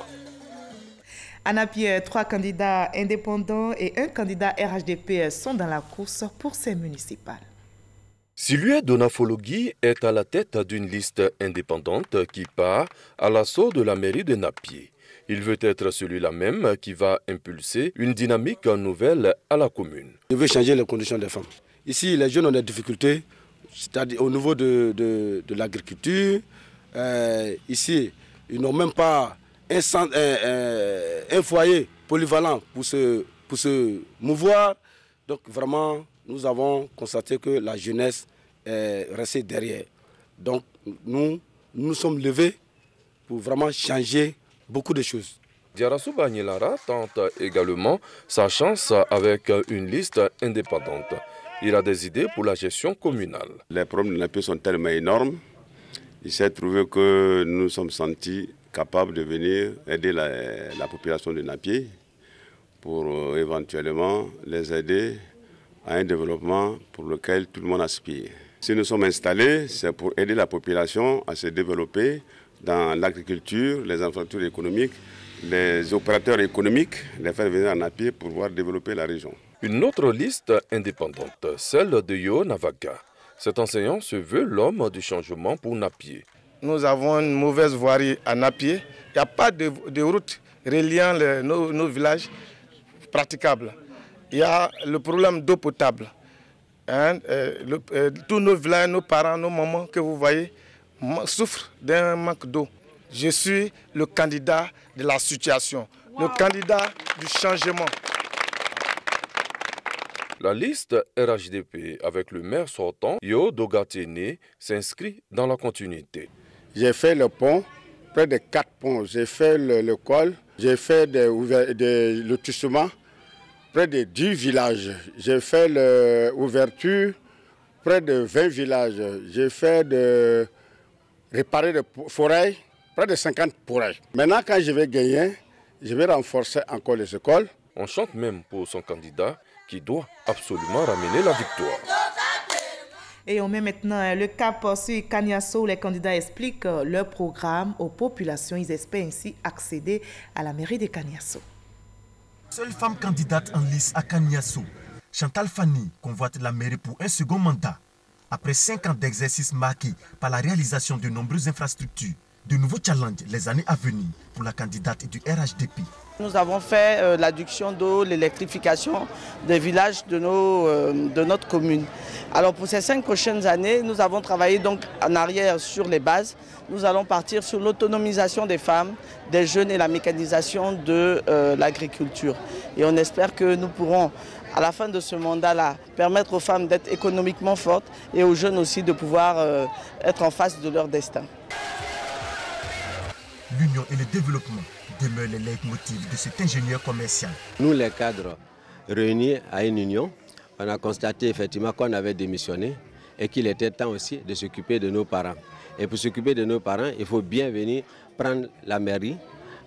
À Napier, 3 candidats indépendants et un candidat RHDP sont dans la course pour ces municipales. Silue Donafologui est à la tête d'une liste indépendante qui part à l'assaut de la mairie de Napier. Il veut être celui-là même qui va impulser une dynamique nouvelle à la commune. Je veux changer les conditions des femmes. Ici, les jeunes ont des difficultés, c'est-à-dire au niveau de l'agriculture. Ici, ils n'ont même pas un foyer polyvalent pour se mouvoir. Donc vraiment, nous avons constaté que la jeunesse est restée derrière. Donc nous sommes levés pour vraiment changer beaucoup de choses. Diarassou Bagnilara tente également sa chance avec une liste indépendante. Il a des idées pour la gestion communale. Les problèmes de Napier sont tellement énormes. Il s'est trouvé que nous nous sommes sentis capables de venir aider la population de Napier pour éventuellement les aider à un développement pour lequel tout le monde aspire. Si nous sommes installés, c'est pour aider la population à se développer dans l'agriculture, les infrastructures économiques, les opérateurs économiques, les faire venir en appui pour pouvoir développer la région. Une autre liste indépendante, celle de Yo Navaga. Cet enseignant se veut l'homme du changement pour Napié. Nous avons une mauvaise voirie à Napié. Il n'y a pas de route reliant nos villages praticables. Il y a le problème d'eau potable. Tous nos villages, nos parents, nos mamans que vous voyez souffrent d'un manque d'eau. Je suis le candidat de la situation, le candidat du changement. La liste RHDP avec le maire sortant, Yo Dogatene, s'inscrit dans la continuité. J'ai fait le pont, près de 4 ponts. J'ai fait le col, j'ai fait le lotissement, près de 10 villages. J'ai fait l'ouverture, près de 20 villages. J'ai fait réparer des forêts, près de 50 forêts. Maintenant, quand je vais gagner, je vais renforcer encore les écoles. On chante même pour son candidat qui doit absolument ramener la victoire. Et on met maintenant le cap sur Kaniasso où les candidats expliquent leur programme aux populations. Ils espèrent ainsi accéder à la mairie de Kaniasso. Seule femme candidate en lice à Kaniasso, Chantal Fanny convoite la mairie pour un second mandat. Après 5 ans d'exercice marqué par la réalisation de nombreuses infrastructures, de nouveaux challenges les années à venir pour la candidate du RHDP. Nous avons fait l'adduction d'eau, l'électrification des villages de notre commune. Alors pour ces 5 prochaines années, nous avons travaillé donc en arrière sur les bases. Nous allons partir sur l'autonomisation des femmes, des jeunes et la mécanisation de l'agriculture. Et on espère que nous pourrons, à la fin de ce mandat-là, permettre aux femmes d'être économiquement fortes et aux jeunes aussi de pouvoir être en face de leur destin. L'union et le développement demeurent les leitmotifs de cet ingénieur commercial. Nous, les cadres réunis à une union, on a constaté effectivement qu'on avait démissionné et qu'il était temps aussi de s'occuper de nos parents. Et pour s'occuper de nos parents, il faut bien venir prendre la mairie,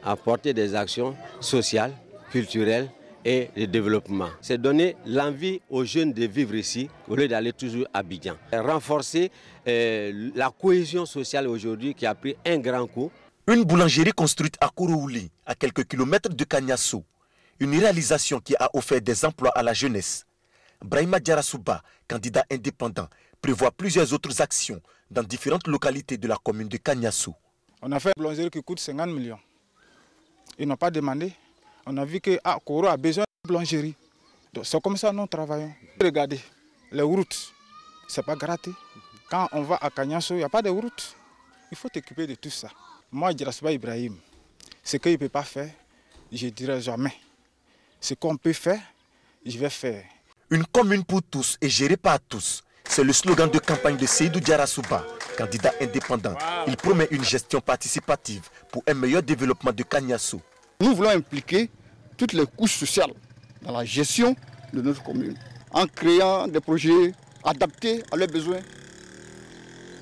apporter des actions sociales, culturelles et de développement. C'est donner l'envie aux jeunes de vivre ici au lieu d'aller toujours à Abidjan. Renforcer la cohésion sociale aujourd'hui qui a pris un grand coup. Une boulangerie construite à Kourouli, à quelques kilomètres de Kaniasso. Une réalisation qui a offert des emplois à la jeunesse. Brahima Djarasouba, candidat indépendant, prévoit plusieurs autres actions dans différentes localités de la commune de Kaniasso. On a fait une boulangerie qui coûte 50 millions. Ils n'ont pas demandé. On a vu que Koro a besoin de boulangerie. C'est comme ça que nous travaillons. Regardez, les routes, ce n'est pas gratuit. Quand on va à Kaniasso, il n'y a pas de route. Il faut s'occuper de tout ça. Moi, Djarasouba Ibrahim, ce qu'il ne peut pas faire, je ne dirai jamais. Ce qu'on peut faire, je vais faire. Une commune pour tous et gérée par tous. C'est le slogan de campagne de Seydou Djarasouba, candidat indépendant. Il promet une gestion participative pour un meilleur développement de Kaniasso. Nous voulons impliquer toutes les couches sociales dans la gestion de notre commune, en créant des projets adaptés à leurs besoins,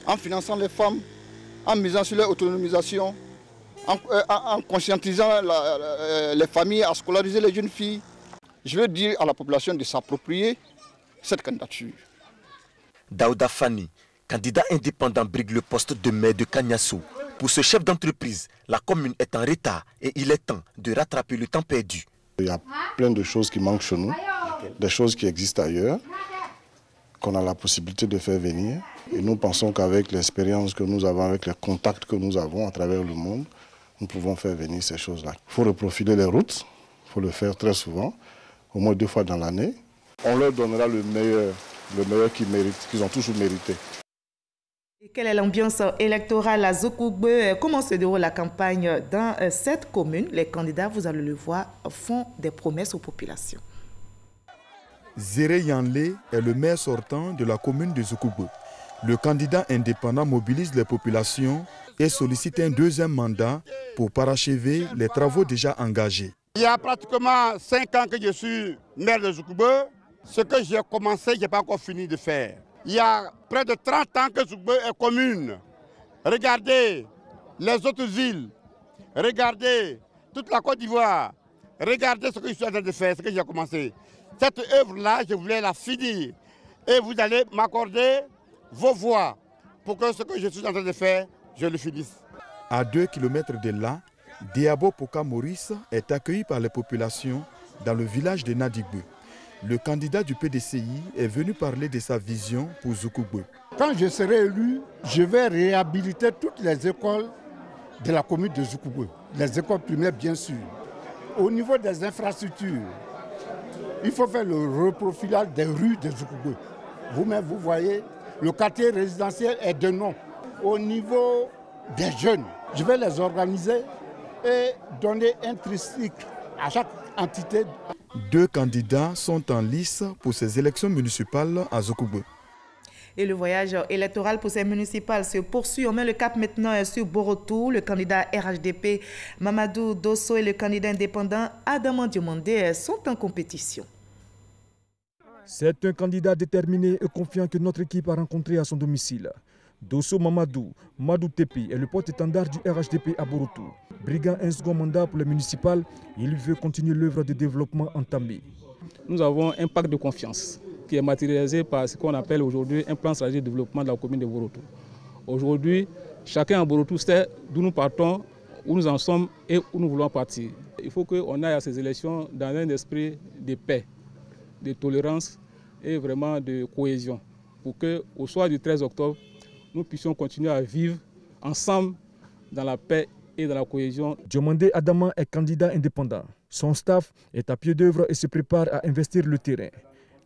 en finançant les femmes, en misant sur leur autonomisation, en conscientisant les familles à scolariser les jeunes filles. Je veux dire à la population de s'approprier cette candidature. Daouda Fani, candidat indépendant, brigue le poste de maire de Kaniasso. Pour ce chef d'entreprise, la commune est en retard et il est temps de rattraper le temps perdu. Il y a plein de choses qui manquent chez nous, des choses qui existent ailleurs, qu'on a la possibilité de faire venir. Et nous pensons qu'avec l'expérience que nous avons, avec les contacts que nous avons à travers le monde, nous pouvons faire venir ces choses-là. Il faut reprofiler les routes, il faut le faire très souvent, au moins 2 fois dans l'année. On leur donnera le meilleur qu'ils ont toujours mérité. Et quelle est l'ambiance électorale à Zoukougbe? Comment se déroule la campagne dans cette commune? Les candidats, vous allez le voir, font des promesses aux populations. Zéré Yanlé est le maire sortant de la commune de Zoukougbe. Le candidat indépendant mobilise les populations et sollicite un 2e mandat pour parachever les travaux déjà engagés. Il y a pratiquement 5 ans que je suis maire de Zoukougbe. Ce que j'ai commencé, je n'ai pas encore fini de faire. Il y a près de 30 ans que Zoukougbe est commune. Regardez les autres villes, regardez toute la Côte d'Ivoire, regardez ce que je suis en train de faire, ce que j'ai commencé. Cette œuvre-là, je voulais la finir. Et vous allez m'accorder vos voix pour que ce que je suis en train de faire, je le finisse. À 2 km de là, Diabo Poka Maurice est accueilli par les populations dans le village de Nadigbe. Le candidat du PDCI est venu parler de sa vision pour Zoukoubé. Quand je serai élu, je vais réhabiliter toutes les écoles de la commune de Zoukoubé. Les écoles primaires, bien sûr. Au niveau des infrastructures, il faut faire le reprofilage des rues de Zoukoubé. Vous-même, vous voyez, le quartier résidentiel est de nom. Au niveau des jeunes, je vais les organiser et donner un tricycle à chaque entité. 2 candidats sont en lice pour ces élections municipales à Zoukoubé. Et le voyage électoral pour ces municipales se poursuit. On met le cap maintenant sur Borotou. Le candidat RHDP Mamadou Dosso et le candidat indépendant Adama Diomandé sont en compétition. C'est un candidat déterminé et confiant que notre équipe a rencontré à son domicile. Dosso Mamadou, Madou Tepi est le porte-étendard du RHDP à Borotou. Brigand un second mandat pour les municipales, il veut continuer l'œuvre de développement entamée. Nous avons un pacte de confiance qui est matérialisé par ce qu'on appelle aujourd'hui un plan stratégique de développement de la commune de Borotou. Aujourd'hui, chacun à Borotou sait d'où nous partons, où nous en sommes et où nous voulons partir. Il faut qu'on aille à ces élections dans un esprit de paix, de tolérance et vraiment de cohésion pour qu'au soir du 13 octobre, nous puissions continuer à vivre ensemble dans la paix et dans la cohésion. Diomandé Adama est candidat indépendant. Son staff est à pied d'œuvre et se prépare à investir le terrain.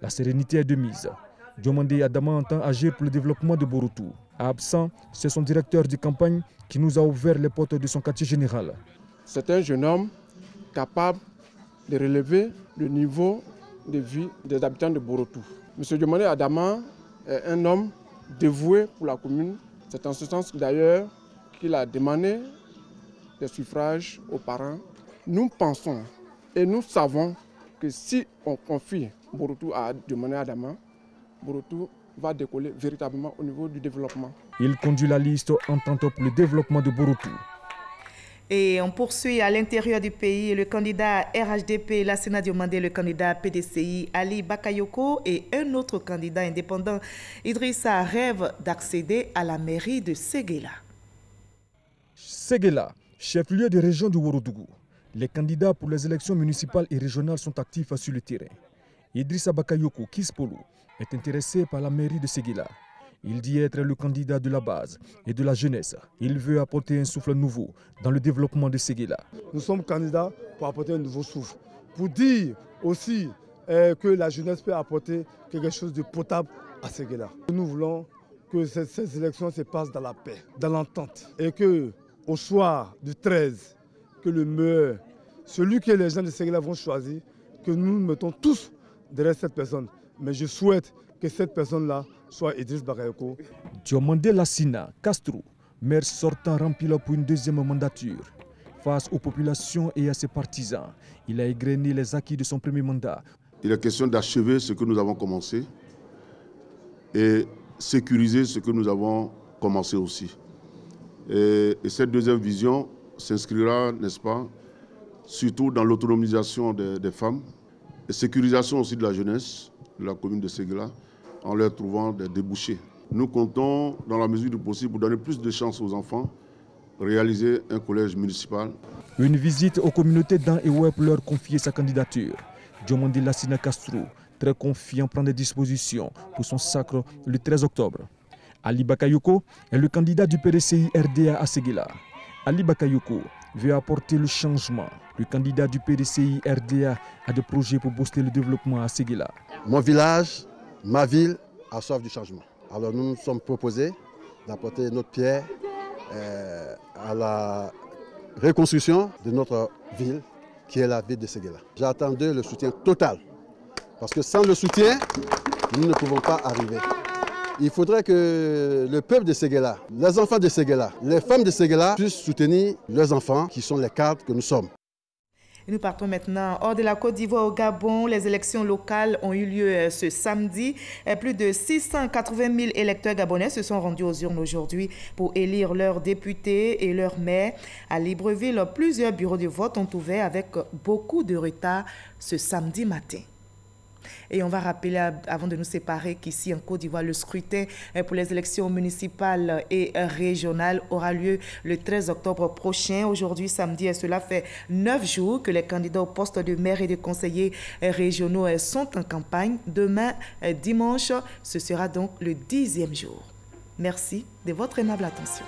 La sérénité est de mise. Diomandé Adama entend agir pour le développement de Borotou. Absent, c'est son directeur de campagne qui nous a ouvert les portes de son quartier général. C'est un jeune homme capable de relever le niveau de vie des habitants de Borotou. M. Diomandé Adama est un homme dévoué pour la commune. C'est en ce sens d'ailleurs qu'il a demandé des suffrages aux parents. Nous pensons et nous savons que si on confie Borotou à Diomandé Adama, Borotou va décoller véritablement au niveau du développement. Il conduit la liste Entente pour le développement de Borotou. Et on poursuit à l'intérieur du pays. Le candidat RHDP, Lassina Diomandé, le candidat PDCI, Ali Bakayoko et un autre candidat indépendant, Idrissa, rêvent d'accéder à la mairie de Séguéla. Séguéla, chef-lieu de région du Ourodougou. Les candidats pour les élections municipales et régionales sont actifs sur le terrain. Idrissa Bakayoko Kispolo est intéressé par la mairie de Séguéla. Il dit être le candidat de la base et de la jeunesse. Il veut apporter un souffle nouveau dans le développement de Séguéla. Nous sommes candidats pour apporter un nouveau souffle. Pour dire aussi que la jeunesse peut apporter quelque chose de potable à Séguéla. Nous voulons que ces élections se passent dans la paix, dans l'entente. Et qu'au soir du 13, que le meilleur, celui que les gens de Séguéla vont choisir, que nous nous mettons tous derrière cette personne. Mais je souhaite que cette personne-là soit Idriss Bakayoko. Diomandé Lassina Castro, maire sortant rempli pour une deuxième mandature. Face aux populations et à ses partisans, il a égrené les acquis de son premier mandat. Il est question d'achever ce que nous avons commencé et sécuriser ce que nous avons commencé aussi. Et cette deuxième vision s'inscrira, n'est-ce pas, surtout dans l'autonomisation des femmes, et sécurisation aussi de la jeunesse de la commune de Séguéla, en leur trouvant des débouchés. Nous comptons, dans la mesure du possible, pour donner plus de chances aux enfants, réaliser un collège municipal. Une visite aux communautés d'An et Oué pour leur confier sa candidature. Diomandé Lassina Castro, très confiant, prend des dispositions pour son sacre le 13 octobre. Ali Bakayoko est le candidat du PDCI RDA à Séguéla. Ali Bakayoko veut apporter le changement. Le candidat du PDCI RDA a des projets pour booster le développement à Séguéla. Mon village, ma ville a soif du changement. Alors nous nous sommes proposés d'apporter notre pierre à la reconstruction de notre ville, qui est la ville de Séguéla. J'attendais le soutien total, parce que sans le soutien, nous ne pouvons pas arriver. Il faudrait que le peuple de Séguéla, les enfants de Séguéla, les femmes de Séguéla puissent soutenir leurs enfants qui sont les cadres que nous sommes. Et nous partons maintenant hors de la Côte d'Ivoire au Gabon. Les élections locales ont eu lieu ce samedi. Plus de 680 000 électeurs gabonais se sont rendus aux urnes aujourd'hui pour élire leurs députés et leurs maires. À Libreville, plusieurs bureaux de vote ont ouvert avec beaucoup de retard ce samedi matin. Et on va rappeler, avant de nous séparer, qu'ici en Côte d'Ivoire, le scrutin pour les élections municipales et régionales aura lieu le 13 octobre prochain. Aujourd'hui, samedi, et cela fait 9 jours que les candidats au poste de maire et de conseillers régionaux sont en campagne. Demain, dimanche, ce sera donc le 10e jour. Merci de votre aimable attention.